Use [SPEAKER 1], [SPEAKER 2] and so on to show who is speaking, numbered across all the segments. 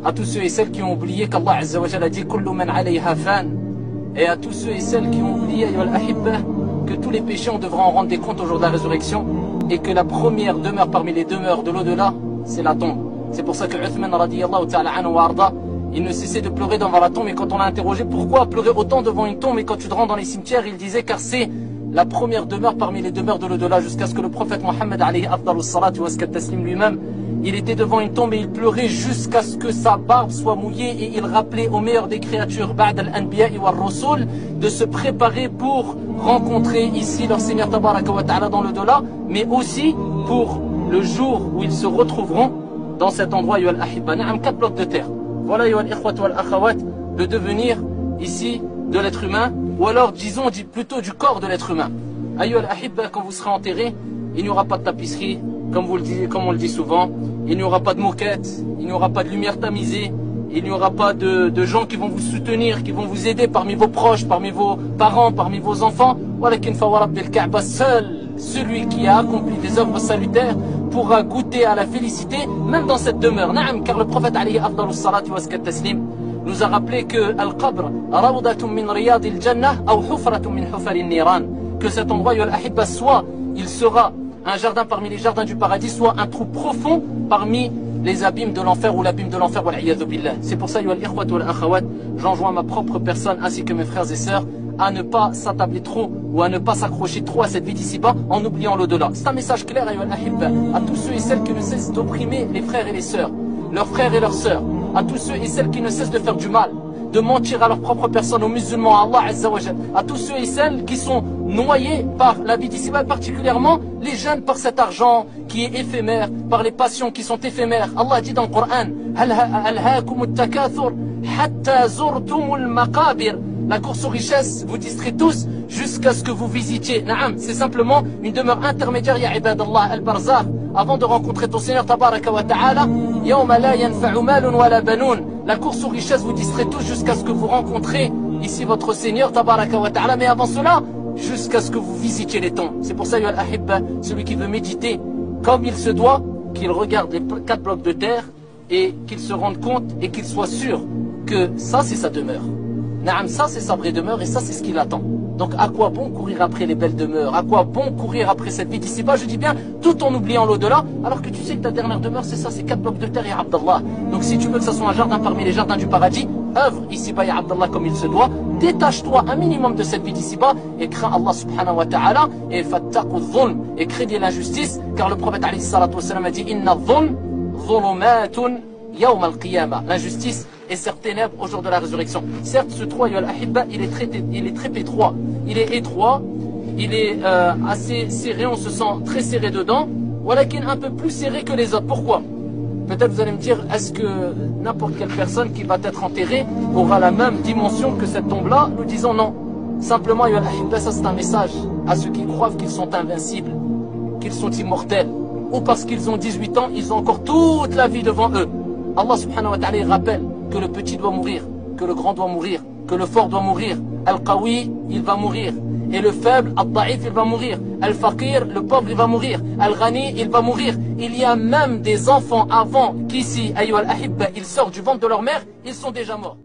[SPEAKER 1] À tous ceux et celles qui ont oublié qu'Allah Azza wa Jalla a dit Kullu man alayha fan. Et à tous ceux et celles qui ont oublié que tous les péchés on devra en rendre des comptes au jour de la résurrection et que la première demeure parmi les demeures de l'au-delà, c'est la tombe. C'est pour ça que Uthman radiyallahu ta'ala anhu wa arda, il ne cessait de pleurer devant la tombe, et quand on l'a interrogé pourquoi pleurer autant devant une tombe, et quand tu te rends dans les cimetières, il disait car c'est la première demeure parmi les demeures de l'au-delà, jusqu'à ce que le prophète Mohammed alayhi afdalus salatu wa taslim lui-même, il était devant une tombe et il pleurait jusqu'à ce que sa barbe soit mouillée, et il rappelait au meilleur des créatures ba'd al-anbiya'i wa ar-rusul de se préparer pour rencontrer ici leur Seigneur tabaraka wa ta'ala dans l'au-delà, mais aussi pour le jour où ils se retrouveront dans cet endroit yu'al ahibba, na'am, 4 blocs de terre. Voilà yu'al ikhwat wal akhawat, le devenir ici de l'être humain, ou alors disons plutôt du corps de l'être humain. Ayyuhal ahibba, quand vous serez enterré, il n'y aura pas de tapisserie, comme on le dit souvent, il n'y aura pas de moquette, il n'y aura pas de lumière tamisée, il n'y aura pas de gens qui vont vous soutenir, qui vont vous aider parmi vos proches, parmi vos parents, parmi vos enfants. Walakin fa wa rabbil Ka'ba, seul celui qui a accompli des œuvres salutaires pourra goûter à la félicité, même dans cette demeure. Na'am, car le prophète alayhi afdalus salatu wa taslim nous a rappelé que Al-Qabr, Rawdatun min riyadil Jannah, ou Hufratun min hufarin niran, que cet endroit, yu'al ahibba, soit il sera un jardin parmi les jardins du paradis, soit un trou profond parmi les abîmes de l'enfer, ou l'abîme de l'enfer, wal-'iyadhu billah. C'est pour ça, yu'al ikhwat wal akhawat, j'enjoins ma propre personne ainsi que mes frères et sœurs à ne pas s'attabler trop ou à ne pas s'accrocher trop à cette vie d'ici-bas en oubliant l'au-delà. C'est un message clair à tous ceux et celles qui ne cessent d'opprimer les frères et les sœurs, leurs frères et leurs sœurs, à tous ceux et celles qui ne cessent de faire du mal, de mentir à leur propre personne, aux musulmans, à Allah Azza wa Jal, à tous ceux et celles qui sont noyés par la vie d'ici-bas, particulièrement les jeunes par cet argent qui est éphémère, par les passions qui sont éphémères. Allah dit dans le Coran, Alhaakumut takathur hatta zurtumul maqabir. La course aux richesses vous distrait tous jusqu'à ce que vous visitiez. Naam, c'est simplement une demeure intermédiaire, ya ibadallah, al-barzakh, avant de rencontrer ton Seigneur tabaraka wa ta'ala. Yawma la yanfa'u malun wa la banoun. La course aux richesses vous distrait tous jusqu'à ce que vous rencontrez ici votre Seigneur tabaraka wa ta'ala. Mais avant cela, jusqu'à ce que vous visitiez les tombes. C'est pour ça, yu'al ahibba, celui qui veut méditer comme il se doit, qu'il regarde les 4 blocs de terre et qu'il se rende compte et qu'il soit sûr que ça c'est sa demeure. Naam, ça c'est sa vraie demeure et ça c'est ce qu'il attend. Donc à quoi bon courir après les belles demeures? À quoi bon courir après cette vie d'ici-bas? Je dis bien, tout en oubliant l'au-delà, alors que tu sais que ta dernière demeure c'est ça, c'est 4 blocs de terre, ya Abdallah. Donc si tu veux que ça soit un jardin parmi les jardins du paradis, œuvre ici-bas, ya Abdallah, comme il se doit. Détache-toi un minimum de cette vie d'ici-bas et crains Allah subhanahu wa ta'ala et fattaqu dhulm, et craignez l'injustice, car le prophète alayhi salatu wa sallam a dit inna dhulm dhulumatun yawm al-qiyamah. L'injustice et ses ténèbres au jour de la résurrection. Certes, ce trou, yu'al ahibba, il est très étroit. Il est étroit, il est assez serré, on se sent très serré dedans, walakin un peu plus serré que les autres. Pourquoi? Peut-être vous allez me dire, est-ce que n'importe quelle personne qui va être enterrée aura la même dimension que cette tombe-là? Nous disons non. Simplement, yu'al ahibba, ça c'est un message à ceux qui croient qu'ils sont invincibles, qu'ils sont immortels, ou parce qu'ils ont 18 ans, ils ont encore toute la vie devant eux. Allah subhanahu wa ta'ala il rappelle que le petit doit mourir, que le grand doit mourir, que le fort doit mourir. Al-Qawi, il va mourir. Et le faible, Al-Da'if, il va mourir. Al-Faqir, le pauvre, il va mourir. Al-Ghani, il va mourir. Il y a même des enfants avant qu'ici, ayyuhal ahibba, ils sortent du ventre de leur mère, ils sont déjà morts.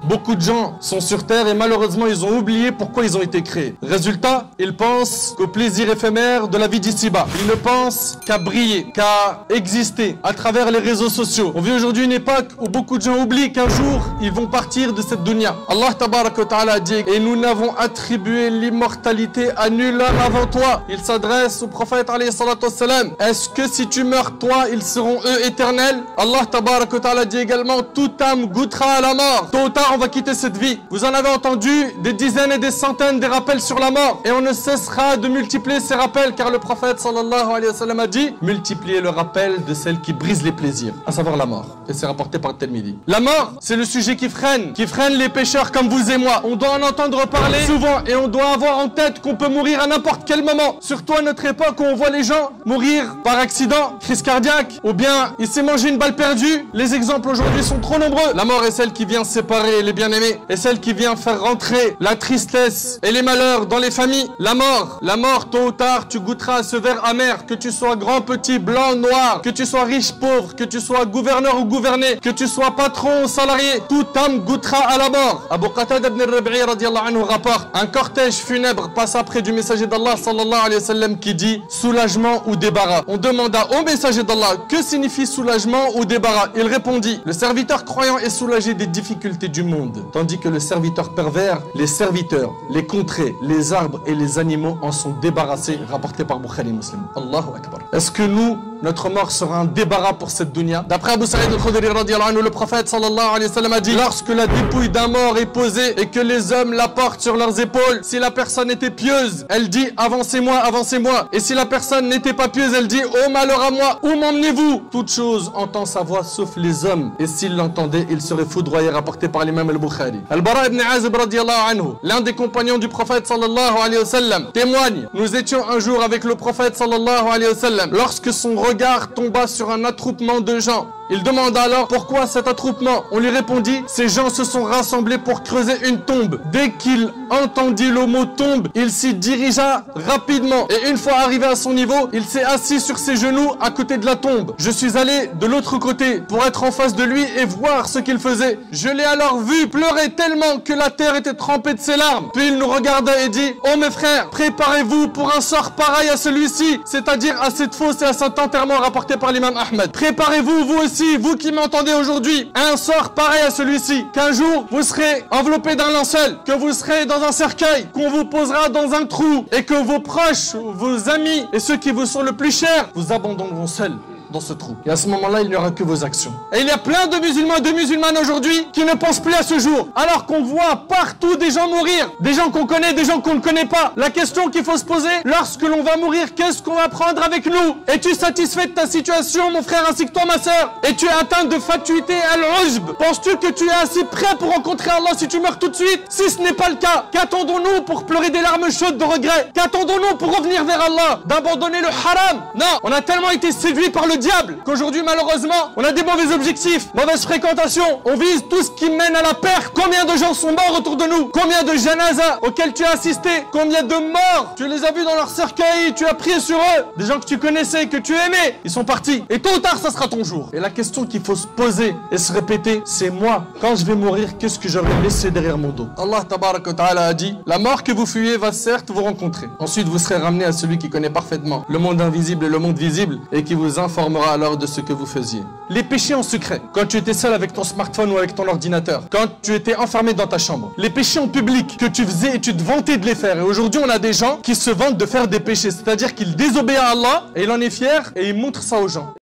[SPEAKER 2] Beaucoup de gens sont sur terre et malheureusement ils ont oublié pourquoi ils ont été créés. Résultat, ils pensent qu'au plaisir éphémère de la vie d'ici-bas. Ils ne pensent qu'à briller, qu'à exister à travers les réseaux sociaux. On vit aujourd'hui une époque où beaucoup de gens oublient qu'un jour ils vont partir de cette dunya. Allah tabaraka wa ta'ala a dit et nous n'avons attribué l'immortalité à nul homme avant toi. Il s'adresse au prophète alayhi salatu wassalam. Est-ce que si tu meurs toi, ils seront eux éternels? Allah tabaraka wa ta'ala dit également toute âme goûtera à la mort. Tôt ou tard, on va quitter cette vie. Vous en avez entendu des dizaines et des centaines des rappels sur la mort. Et on ne cessera de multiplier ces rappels car le prophète sallallahu alayhi wa sallam a dit multipliez le rappel de celle qui brise les plaisirs, à savoir la mort. Et c'est rapporté par Tirmidhi. La mort, c'est le sujet qui freine les pécheurs comme vous et moi. On doit en entendre parler souvent et on doit avoir en tête qu'on peut mourir à n'importe quel moment. Surtout à notre époque où on voit les gens mourir par accident, crise cardiaque, ou bien il s'est mangé une balle perdue. Les exemples aujourd'hui sont trop nombreux. La mort est celle qui vient séparer voyez les bien-aimés, est celle qui vient faire rentrer la tristesse et les malheurs dans les familles. La mort, tôt ou tard, tu goûteras à ce verre amer, que tu sois grand, petit, blanc, noir, que tu sois riche, pauvre, que tu sois gouverneur ou gouverné, que tu sois patron ou salarié, toute âme goûtera à la mort. Abu Qatada ibn al-Rabi'i radiallahu anhu rapporte, un cortège funèbre passe après du messager d'Allah sallallahu alayhi wa sallam qui dit soulagement ou débarras. On demanda au messager d'Allah que signifie soulagement ou débarras. Il répondit, le serviteur croyant est soulagé des difficultés du monde, tandis que le serviteur pervers, les serviteurs, les contrées, les arbres et les animaux en sont débarrassés, rapporté par Bukhari Muslim. Allahu Akbar. Est-ce que nous, notre mort sera un débarras pour cette dunya? D'après Abu Sa'id al-Khudri radiallahu anhu, le prophète sallallahu alayhi wa sallam a dit, lorsque la dépouille d'un mort est posée et que les hommes la portent sur leurs épaules, si la personne était pieuse, elle dit avancez-moi, avancez-moi. Et si la personne n'était pas pieuse, elle dit oh malheur à moi, où m'emmenez-vous? Toute chose entend sa voix sauf les hommes, et s'il l'entendait, il serait foudroyé, rapporté par l'imam al-Bukhari. Al-Bara ibn Azib radiallahu anhu, l'un des compagnons du prophète sallallahu alayhi wa sallam, témoigne, nous étions un jour avec le prophète sallallahu alayhi wa sallam, lorsque son regard tomba sur un attroupement de gens. Il demanda alors pourquoi cet attroupement. On lui répondit, ces gens se sont rassemblés pour creuser une tombe. Dès qu'il entendit le mot tombe, il s'y dirigea rapidement. Et une fois arrivé à son niveau, il s'est assis sur ses genoux à côté de la tombe. Je suis allé de l'autre côté pour être en face de lui et voir ce qu'il faisait. Je l'ai alors vu pleurer tellement que la terre était trempée de ses larmes. Puis il nous regarda et dit, oh mes frères, préparez-vous pour un sort pareil à celui-ci, c'est-à-dire à cette fosse et à cet enterrement rapporté par l'imam Ahmed. Préparez-vous, vous aussi, vous qui m'entendez aujourd'hui, un sort pareil à celui-ci, qu'un jour vous serez enveloppé d'un linceul, que vous serez dans un cercueil, qu'on vous posera dans un trou et que vos proches, vos amis et ceux qui vous sont le plus chers vous abandonneront seuls dans ce trou. Et à ce moment-là, il n'y aura que vos actions. Et il y a plein de musulmans et de musulmanes aujourd'hui qui ne pensent plus à ce jour. Alors qu'on voit partout des gens mourir. Des gens qu'on connaît, des gens qu'on ne connaît pas. La question qu'il faut se poser, lorsque l'on va mourir, qu'est-ce qu'on va prendre avec nous? Es-tu satisfait de ta situation, mon frère, ainsi que toi, ma sœur? Es-tu atteint de fatuité al-ujb? Penses-tu que tu es assez prêt pour rencontrer Allah si tu meurs tout de suite? Si ce n'est pas le cas, qu'attendons-nous pour pleurer des larmes chaudes de regret? Qu'attendons-nous pour revenir vers Allah? D'abandonner le haram? Non, on a tellement été séduit par le diable qu'aujourd'hui malheureusement on a des mauvais objectifs, mauvaise fréquentation, on vise tout ce qui mène à la perte. Combien de gens sont morts autour de nous? Combien de janazas auxquels tu as assisté? Combien de morts tu les as vus dans leur cercueil, tu as prié sur eux? Des gens que tu connaissais, que tu aimais, ils sont partis. Et tôt ou tard ça sera ton jour. Et la question qu'il faut se poser et se répéter, c'est moi, quand je vais mourir, qu'est-ce que j'aurais laissé derrière mon dos? Allah tabaraka wa ta'ala a dit, la mort que vous fuyez va certes vous rencontrer. Ensuite vous serez ramené à celui qui connaît parfaitement le monde invisible et le monde visible et qui vous informera alors de ce que vous faisiez. Les péchés en secret, quand tu étais seul avec ton smartphone ou avec ton ordinateur, quand tu étais enfermé dans ta chambre. Les péchés en public que tu faisais et tu te vantais de les faire. Et aujourd'hui on a des gens qui se vantent de faire des péchés, c'est-à-dire qu'ils désobéissent à Allah et il en est fier et il montre ça aux gens.